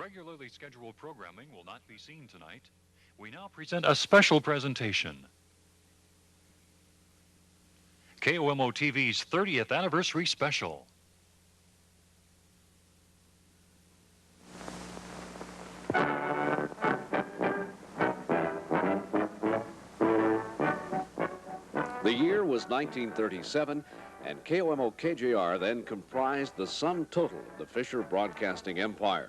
Regularly scheduled programming will not be seen tonight. We now present a special presentation. KOMO-TV's 30th anniversary special. The year was 1937, and KOMO-KJR then comprised the sum total of the Fisher Broadcasting Empire.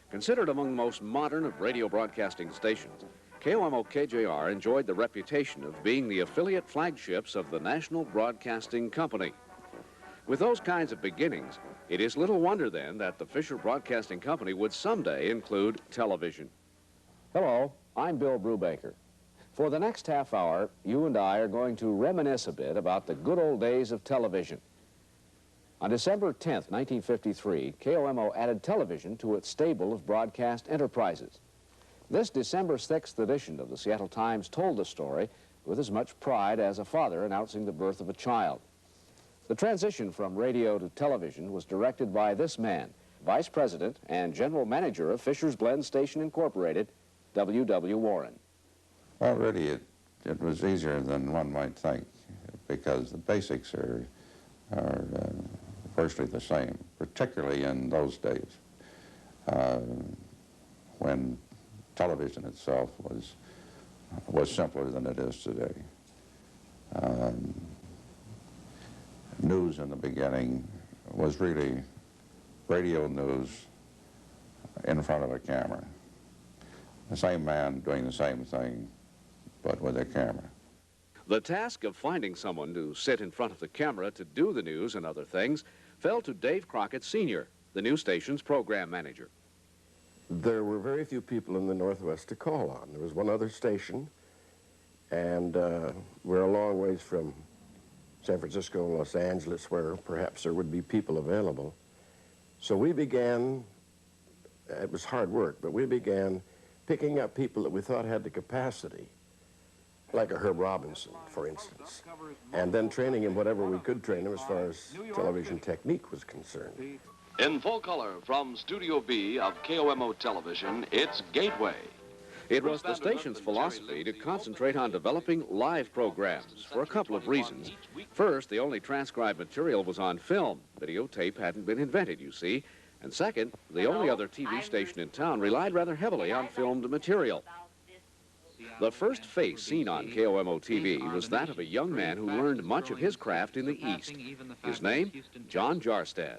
Considered among the most modern of radio broadcasting stations, KOMO-KJR enjoyed the reputation of being the affiliate flagships of the National Broadcasting Company. With those kinds of beginnings, it is little wonder then that the Fisher Broadcasting Company would someday include television. Hello, I'm Bill Brubaker. For the next half hour, you and I are going to reminisce a bit about the good old days of television. On December 10th, 1953, KOMO added television to its stable of broadcast enterprises. This December 6th edition of the Seattle Times told the story with as much pride as a father announcing the birth of a child. The transition from radio to television was directed by this man, Vice President and General Manager of Fisher's Blend Station Incorporated, W.W. Warren. Well, really, it was easier than one might think, because the basics are virtually the same, particularly in those days when television itself was simpler than it is today. News in the beginning was really radio news in front of a camera. The same man doing the same thing, but with a camera. The task of finding someone to sit in front of the camera to do the news and other things fell to Dave Crockett, Sr., the news station's program manager. There were very few people in the Northwest to call on. There was one other station, and we're a long ways from San Francisco and Los Angeles, where perhaps there would be people available. So we began, it was hard work, but we began picking up people that we thought had the capacity, like a Herb Robinson, for instance, and then training him whatever we could train him as far as television technique was concerned. In full color from Studio B of KOMO Television, it's Gateway. It was the station's philosophy to concentrate on developing live programs for a couple of reasons. First, the only transcribed material was on film. Videotape hadn't been invented, you see. And second, the only other TV station in town relied rather heavily on filmed material. The first face seen on KOMO-TV was that of a young man who learned much of his craft in the East. His name, John Jarstad.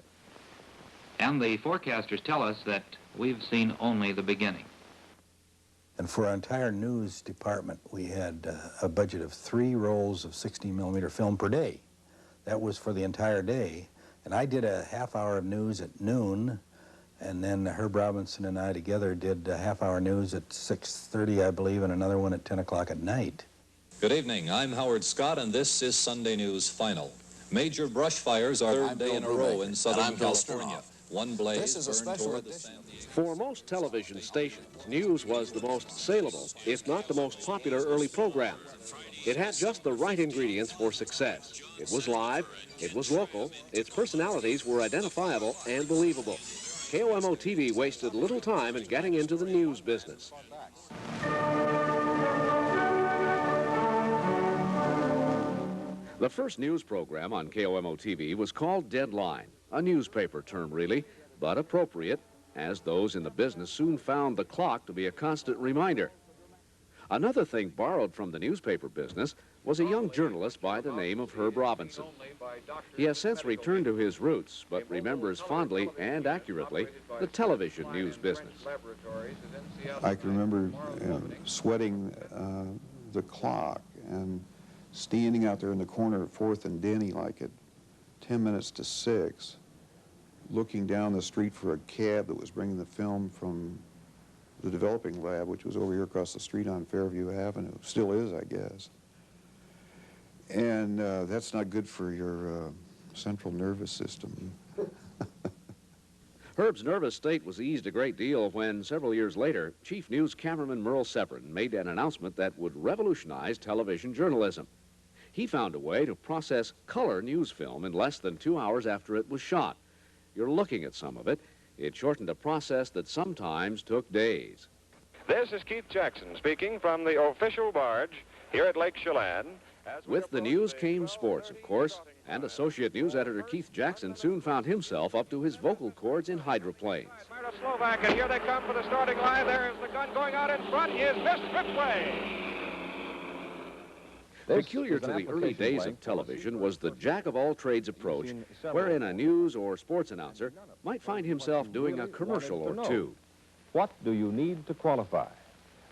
And the forecasters tell us that we've seen only the beginning. And for our entire news department, we had a budget of 3 rolls of 16mm film per day. That was for the entire day. And I did a half hour of news at noon, and then Herb Robinson and I together did a half-hour news at 6:30, I believe, and another one at 10 o'clock at night. Good evening. I'm Howard Scott, and this is Sunday News Final. Major brush fires are third day in a row in Southern California. One blaze burned toward the San Diego. For most television stations, news was the most saleable, if not the most popular early program. It had just the right ingredients for success. It was live, it was local, its personalities were identifiable and believable. KOMO-TV wasted little time in getting into the news business. The first news program on KOMO-TV was called Deadline, a newspaper term really, but appropriate, as those in the business soon found the clock to be a constant reminder. Another thing borrowed from the newspaper business was a young journalist by the name of Herb Robinson. He has since returned to his roots, but remembers fondly and accurately the television news business. I can remember sweating the clock and standing out there in the corner at 4th and Denny like at 10 minutes to 6, looking down the street for a cab that was bringing the film from the developing lab, which was over here across the street on Fairview Avenue. Still is, I guess. And that's not good for your central nervous system. Herb's nervous state was eased a great deal when, several years later, Chief News cameraman Merle Severn made an announcement that would revolutionize television journalism. He found a way to process color news film in less than 2 hours after it was shot. You're looking at some of it. It shortened a process that sometimes took days. This is Keith Jackson speaking from the official barge here at Lake Chelan. With the news came sports, of course, and Associate News Editor Keith Jackson soon found himself up to his vocal cords in hydroplanes. Slovak, and here they come for the starting line. There's the gun going out in front. Is this Tripway? Peculiar to the early days of television was the jack-of-all-trades approach, wherein a news or sports announcer might find himself doing a commercial or two. What do you need to qualify?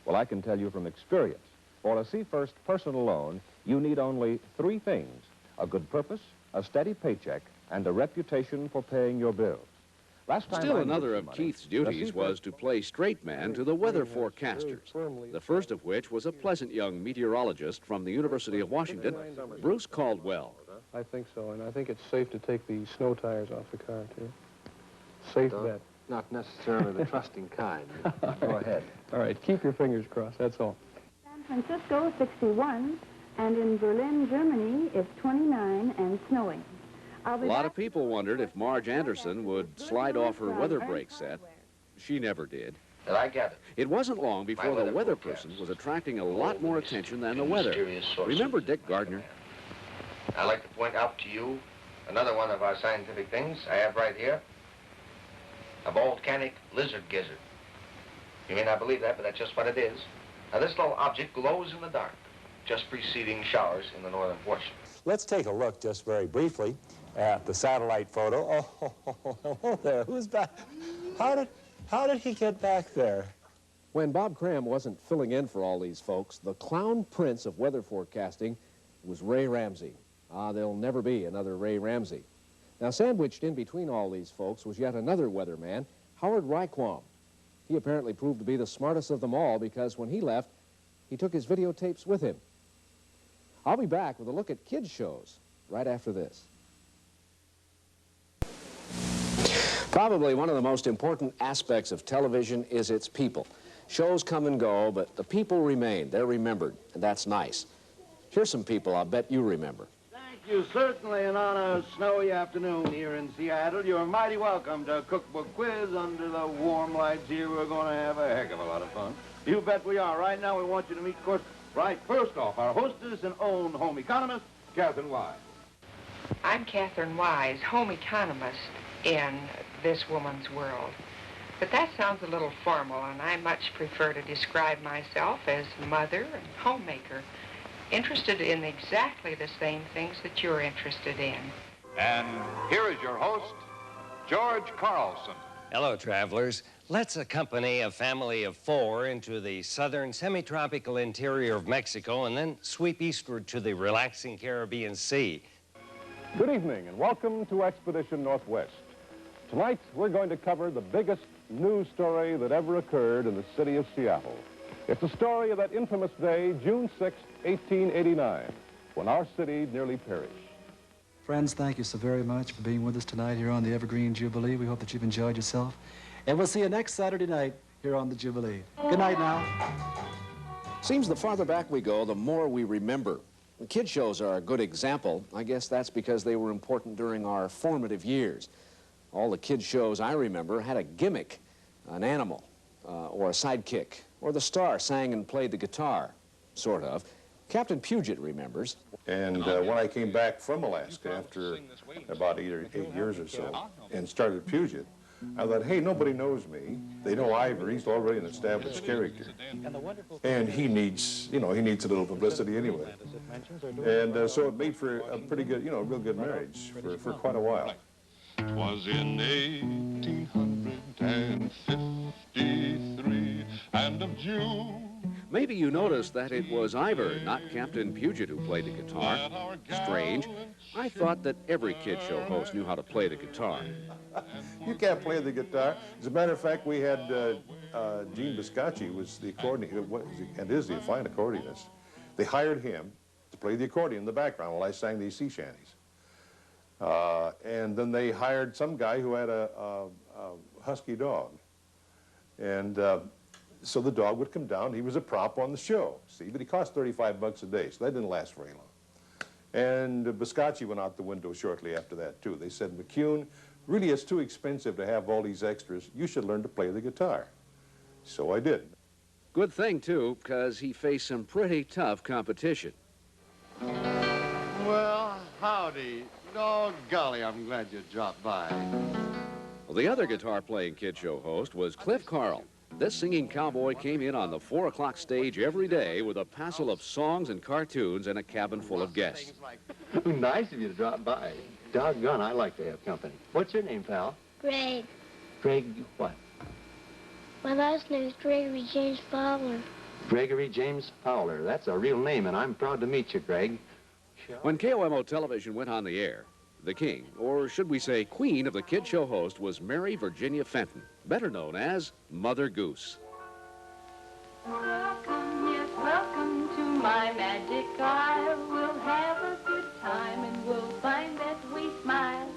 Well, I can tell you from experience. For a Seafirst personal loan, you need only 3 things: a good purpose, a steady paycheck, and a reputation for paying your bills. Still another of Keith's duties was to play straight man to the weather forecasters, the first of which was a pleasant young meteorologist from the University of Washington, Bruce Caldwell. I think so, and I think it's safe to take the snow tires off the car, too. Safe bet. Not necessarily the trusting kind. Go ahead. All right, keep your fingers crossed, that's all. San Francisco, 61, and in Berlin, Germany, it's 29 and snowing. A lot of people wondered if Marge Anderson would slide off her weather break set. She never did. Did I get it? It wasn't long before the weather person was attracting a lot more attention than the weather. Remember Dick Gardner? I'd like to point out to you another one of our scientific things I have right here. A volcanic lizard gizzard. You may not believe that, but that's just what it is. Now, this little object glows in the dark, just preceding showers in the northern portion. Let's take a look just very briefly at the satellite photo. Oh, hello there. Who's back? How did he get back there? When Bob Cram wasn't filling in for all these folks, the clown prince of weather forecasting was Ray Ramsey. There'll never be another Ray Ramsey. Now, sandwiched in between all these folks was yet another weatherman, Howard Ryquall. He apparently proved to be the smartest of them all because when he left, he took his videotapes with him. I'll be back with a look at kids' shows right after this. Probably one of the most important aspects of television is its people. Shows come and go, but the people remain. They're remembered, and that's nice. Here's some people I'll bet you remember. Thank you. Certainly, and on a snowy afternoon here in Seattle, you're mighty welcome to Cookbook Quiz under the warm lights here. We're going to have a heck of a lot of fun. You bet we are. Right now, we want you to meet, of course, right first off, our hostess and own home economist, Katherine Wise. I'm Katherine Wise, home economist in this woman's world. But that sounds a little formal, and I much prefer to describe myself as mother and homemaker, interested in exactly the same things that you're interested in. And here is your host, George Carlson. Hello, travelers. Let's accompany a family of 4 into the southern semi-tropical interior of Mexico and then sweep eastward to the relaxing Caribbean Sea. Good evening and welcome to Expedition Northwest. Tonight, we're going to cover the biggest news story that ever occurred in the city of Seattle. It's the story of that infamous day, June 6, 1889, when our city nearly perished. Friends, thank you so very much for being with us tonight here on the Evergreen Jubilee. We hope that you've enjoyed yourself. And we'll see you next Saturday night here on the Jubilee. Good night now. Seems the farther back we go, the more we remember. Kid shows are a good example. I guess that's because they were important during our formative years. All the kid shows I remember had a gimmick, an animal, or a sidekick, or the star sang and played the guitar, sort of. Captain Puget remembers. And when I came back from Alaska after about 8 years or so and started Puget, I thought, hey, nobody knows me. They know Ivar. He's already an established character. And he needs, he needs a little publicity anyway. And so it made for a pretty good, a real good marriage for quite a while. It was in 1853, and of June. Maybe you noticed that it was Ivar, not Captain Puget, who played the guitar. Strange. I thought that every kid show host knew how to play the guitar. You can't play the guitar. As a matter of fact, we had Gene Biscacci, was the accordion, and is the fine accordionist. They hired him to play the accordion in the background while I sang these sea shanties. And then they hired some guy who had a husky dog. And so the dog would come down. He was a prop on the show, see, but he cost $35 a day, so that didn't last very long. And Biscacci went out the window shortly after that, too. They said, McCune, really, it's too expensive to have all these extras. You should learn to play the guitar. So I did. Good thing, too, because he faced some pretty tough competition. Well, howdy. Oh, golly, I'm glad you dropped by. Well, the other guitar-playing kid show host was Cliff Carl. This singing cowboy came in on the 4 o'clock stage every day with a passel of songs and cartoons and a cabin full of guests. Nice of you to drop by. Doggone, I like to have company. What's your name, pal? Greg. Greg what? My last name is Gregory James Fowler. Gregory James Fowler. That's a real name, and I'm proud to meet you, Greg. When KOMO television went on the air, the king, or should we say queen of the kid show host, was Mary Virginia Fenton, better known as Mother Goose. Welcome, yes, welcome to my magic isle. We'll have a good time and we'll find that we smile.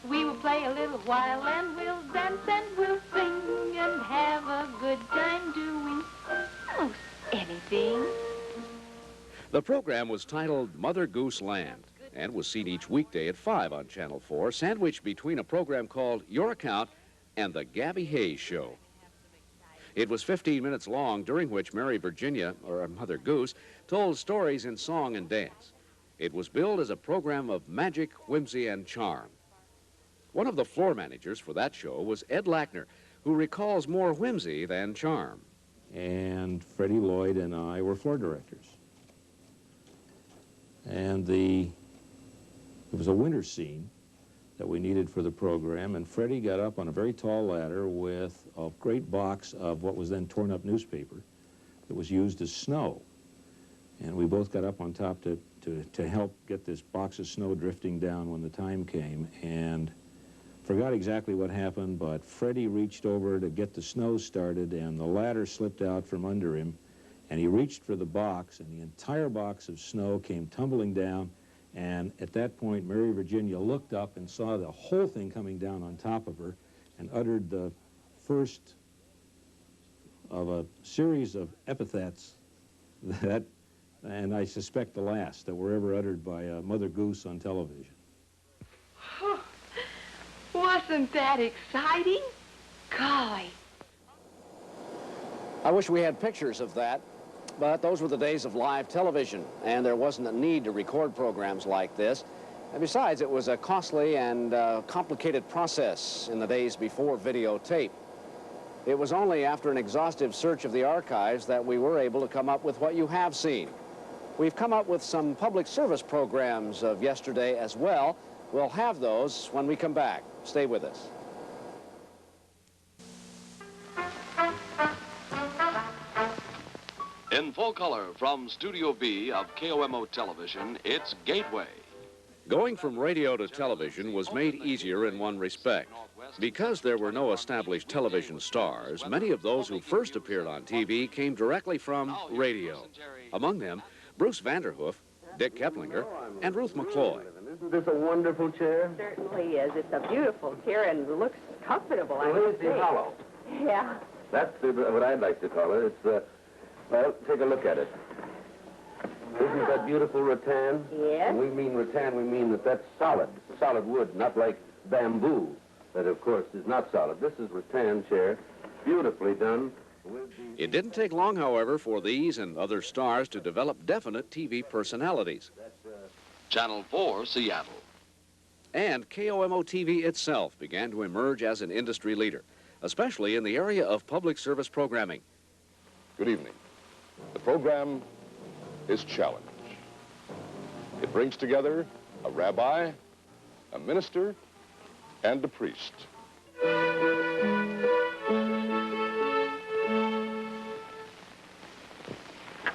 We will play a little while and we'll dance and we'll sing and have a good time doing most anything. The program was titled Mother Goose Land and was seen each weekday at 5 on Channel 4, sandwiched between a program called Your Account and the Gabby Hayes Show. It was 15 minutes long, during which Mary Virginia, or Mother Goose, told stories in song and dance. It was billed as a program of magic, whimsy, and charm. One of the floor managers for that show was Ed Lackner, who recalls more whimsy than charm. And Freddie Lloyd and I were floor directors. And there was a winter scene that we needed for the program, and Freddie got up on a very tall ladder with a great box of what was then torn up newspaper that was used as snow. And we both got up on top to help get this box of snow drifting down when the time came, and forgot exactly what happened, but Freddie reached over to get the snow started, and the ladder slipped out from under him, and he reached for the box, and the entire box of snow came tumbling down. And at that point, Mary Virginia looked up and saw the whole thing coming down on top of her and uttered the first of a series of epithets that, and I suspect the last, that were ever uttered by Mother Goose on television. Oh, wasn't that exciting? Golly. I wish we had pictures of that. But those were the days of live television, and there wasn't a need to record programs like this. And besides, it was a costly and complicated process in the days before videotape. It was only after an exhaustive search of the archives that we were able to come up with what you have seen. We've come up with some public service programs of yesterday as well. We'll have those when we come back. Stay with us. In full color from Studio B of KOMO Television, it's Gateway. Going from radio to television was made easier in one respect. Because there were no established television stars, many of those who first appeared on TV came directly from radio. Among them, Bruce Vanderhoof, Dick Becklinger, and Ruth McCoy. Isn't this a wonderful chair? Certainly is. It's a beautiful chair and looks comfortable, I Well, would it's say. hollow. Yeah. That's what I'd like to call it. It's, well, take a look at it. Isn't that beautiful rattan? Yes. When we mean rattan, we mean that that's solid wood, not like bamboo, that, of course, is not solid. This is rattan chair, beautifully done. It didn't take long, however, for these and other stars to develop definite TV personalities. Channel 4, Seattle. And KOMO-TV itself began to emerge as an industry leader, especially in the area of public service programming. Good evening. The program is Challenge. It brings together a rabbi, a minister, and a priest.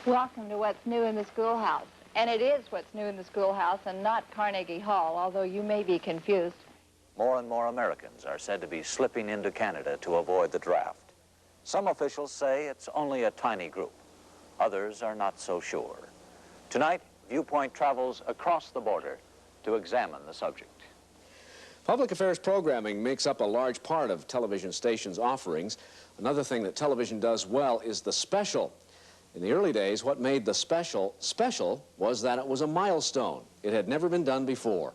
Welcome to What's New in the Schoolhouse. And it is What's New in the Schoolhouse and not Carnegie Hall, although you may be confused. More and more Americans are said to be slipping into Canada to avoid the draft. Some officials say it's only a tiny group. Others are not so sure. Tonight, Viewpoint travels across the border to examine the subject. Public affairs programming makes up a large part of television stations' offerings. Another thing that television does well is the special. In the early days, what made the special special was that it was a milestone. It had never been done before.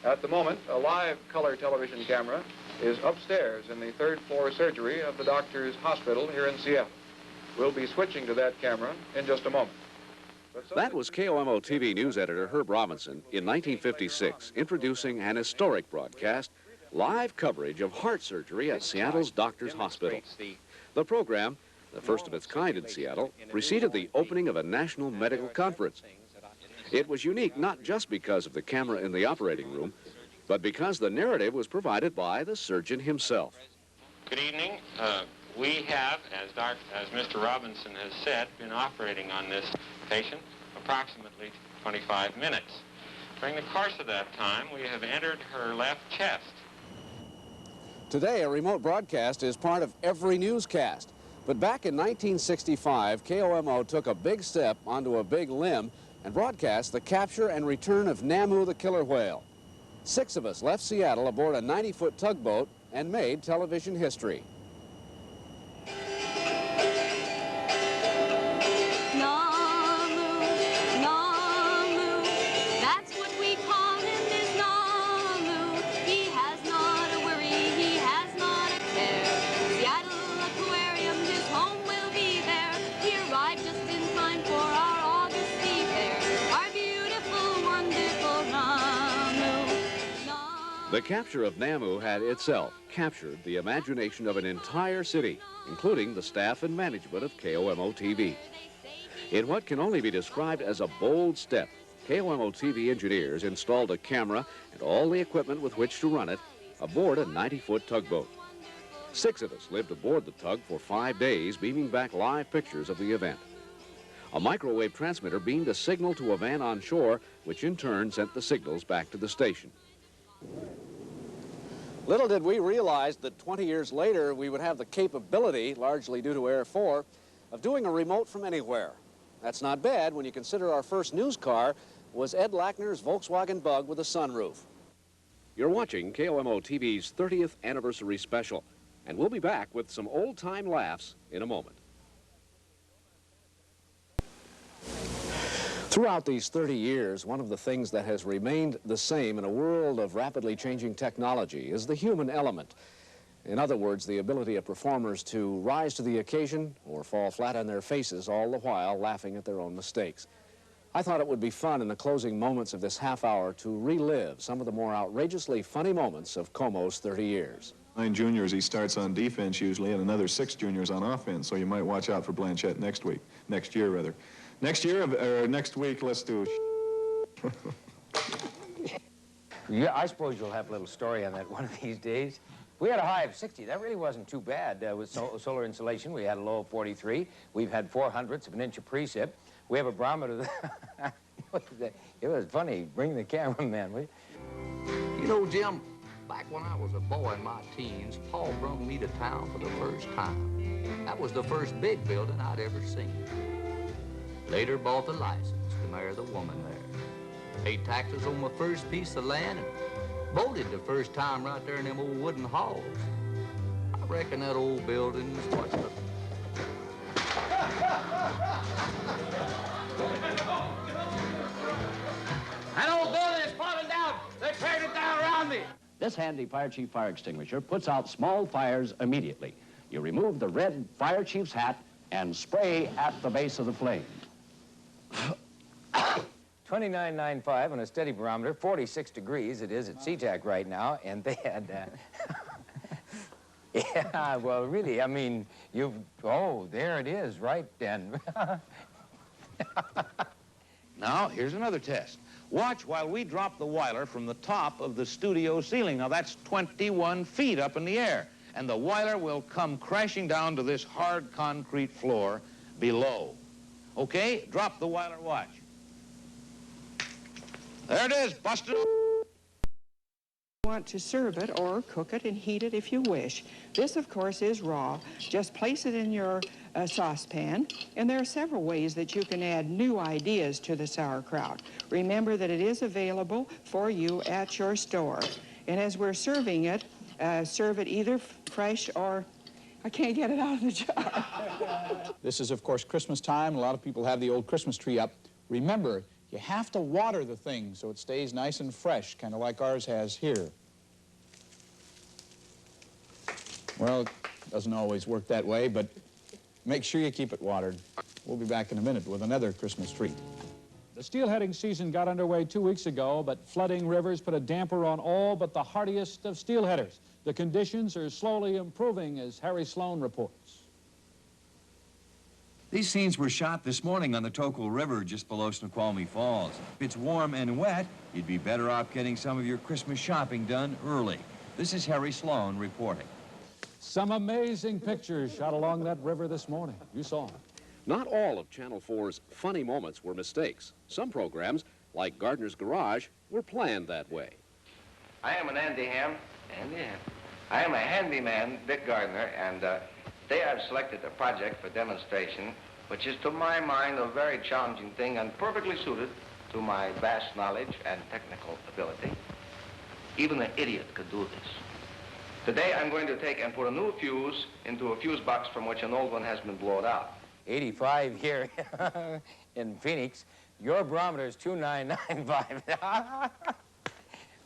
At the moment, a live color television camera is upstairs in the third-floor surgery of the doctor's hospital here in Seattle. We'll be switching to that camera in just a moment. That was KOMO-TV news editor Herb Robinson in 1956, introducing an historic broadcast, live coverage of heart surgery at Seattle's Doctors Hospital. The program, the first of its kind in Seattle, preceded the opening of a national medical conference. It was unique not just because of the camera in the operating room, but because the narrative was provided by the surgeon himself. Good evening. We have, as Mr. Robinson has said, been operating on this patient approximately 25 minutes. During the course of that time, we have entered her left chest. Today, a remote broadcast is part of every newscast. But back in 1965, KOMO took a big step onto a big limb and broadcast the capture and return of Namu the killer whale. 6 of us left Seattle aboard a 90-foot tugboat and made television history. The capture of Namu had itself captured the imagination of an entire city, including the staff and management of KOMO-TV. In what can only be described as a bold step, KOMO-TV engineers installed a camera and all the equipment with which to run it aboard a 90-foot tugboat. 6 of us lived aboard the tug for 5 days, beaming back live pictures of the event. A microwave transmitter beamed a signal to a van on shore, which in turn sent the signals back to the station. Little did we realize that 20 years later we would have the capability, largely due to Air 4, of doing a remote from anywhere. That's not bad when you consider our first news car was Ed Lackner's Volkswagen Bug with a sunroof. You're watching KOMO-TV's 30th anniversary special, and we'll be back with some old-time laughs in a moment. Throughout these 30 years, one of the things that has remained the same in a world of rapidly changing technology is the human element. In other words, the ability of performers to rise to the occasion or fall flat on their faces, all the while laughing at their own mistakes. I thought it would be fun in the closing moments of this half hour to relive some of the more outrageously funny moments of KOMO's 30 years. 9 juniors, he starts on defense usually, and another 6 juniors on offense, so you might watch out for Blanchette next year rather. Next year, or next week, let's do Yeah, I suppose you'll have a little story on that one of these days. We had a high of 60. That really wasn't too bad with solar insulation. We had a low of 43. We've had 0.04 of an inch of precip. We have a barometer that... It was funny. Bring the cameraman, will you? You know, Jim, back when I was a boy in my teens, Paul brung me to town for the first time. That was the first big building I'd ever seen. Later bought the license to marry the woman there. Paid taxes on my first piece of land and voted the first time right there in them old wooden halls. I reckon that old building's what's the... That old building is falling down. They teared it down around me. This handy Fire Chief fire extinguisher puts out small fires immediately. You remove the red Fire Chief's hat and spray at the base of the flame. 29.95 on a steady barometer, 46 degrees it is at SeaTac right now, and they had, yeah, well, really, I mean, oh, there it is, right then. Now, here's another test. Watch while we drop the Weiler from the top of the studio ceiling. Now, that's 21 feet up in the air, and the Weiler will come crashing down to this hard concrete floor below. Okay, drop the Weiler, watch. There it is, busted. Want to serve it or cook it and heat it if you wish. This, of course, is raw. Just place it in your saucepan, and there are several ways that you can add new ideas to the sauerkraut. Remember that it is available for you at your store. And as we're serving it, serve it either fresh or... I can't get it out of the jar. This is, of course, Christmas time. A lot of people have the old Christmas tree up. Remember, You have to water the thing so it stays nice and fresh, kind of like ours has here. Well, it doesn't always work that way, but make sure you keep it watered. We'll be back in a minute with another Christmas treat. The steelheading season got underway 2 weeks ago, but flooding rivers put a damper on all but the hardiest of steelheaders. The conditions are slowly improving, as Harry Sloan reports. These scenes were shot this morning on the Tocol River just below Snoqualmie Falls. If it's warm and wet, you'd be better off getting some of your Christmas shopping done early. This is Harry Sloan reporting. Some amazing pictures shot along that river this morning. You saw them. Not all of Channel 4's funny moments were mistakes. Some programs, like Gardner's Garage, were planned that way. I am an Andy Ham. I am a handyman, Dick Gardner, and today I've selected a project for demonstration, which is, to my mind, a very challenging thing and perfectly suited to my vast knowledge and technical ability. Even an idiot could do this. Today I'm going to take and put a new fuse into a fuse box from which an old one has been blown out. 85 here in Phoenix. Your barometer is 2995.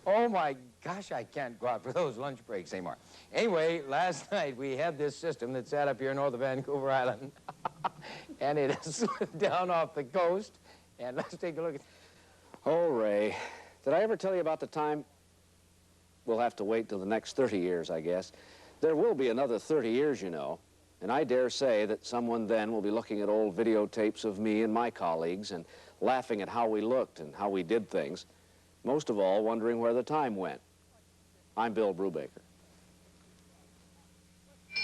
Oh my gosh, I can't go out for those lunch breaks anymore. Anyway, last night we had this system that sat up here north of Vancouver Island, and it slid down off the coast. And let's take a look at. Oh, Ray, did I ever tell you about the time? We'll have to wait till the next 30 years, I guess. There will be another 30 years, you know. And I dare say that someone then will be looking at old videotapes of me and my colleagues and laughing at how we looked and how we did things. Most of all, wondering where the time went. I'm Bill Brubaker.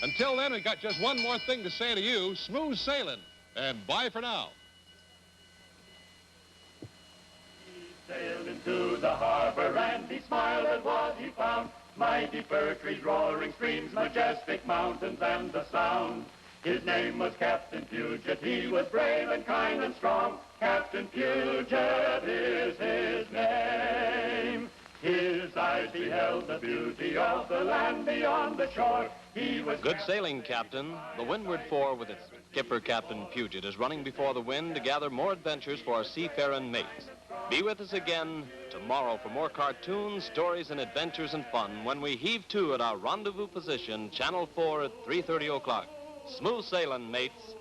Until then, we've got just one more thing to say to you. Smooth sailing, and bye for now. He sailed into the harbor and he smiled at what he found. Mighty fir trees, roaring streams, majestic mountains, and the sound. His name was Captain Puget. He was brave and kind and strong. Captain Puget is his name. His eyes beheld the beauty of the land beyond the shore. He was good sailing, Captain. The Windward Four, with its skipper, Captain Puget, is running before the wind to gather more adventures for our seafaring mates. Be with us again tomorrow for more cartoons, stories, and adventures and fun when we heave to at our rendezvous position, Channel 4 at 3:30 o'clock. Smooth sailing, mates.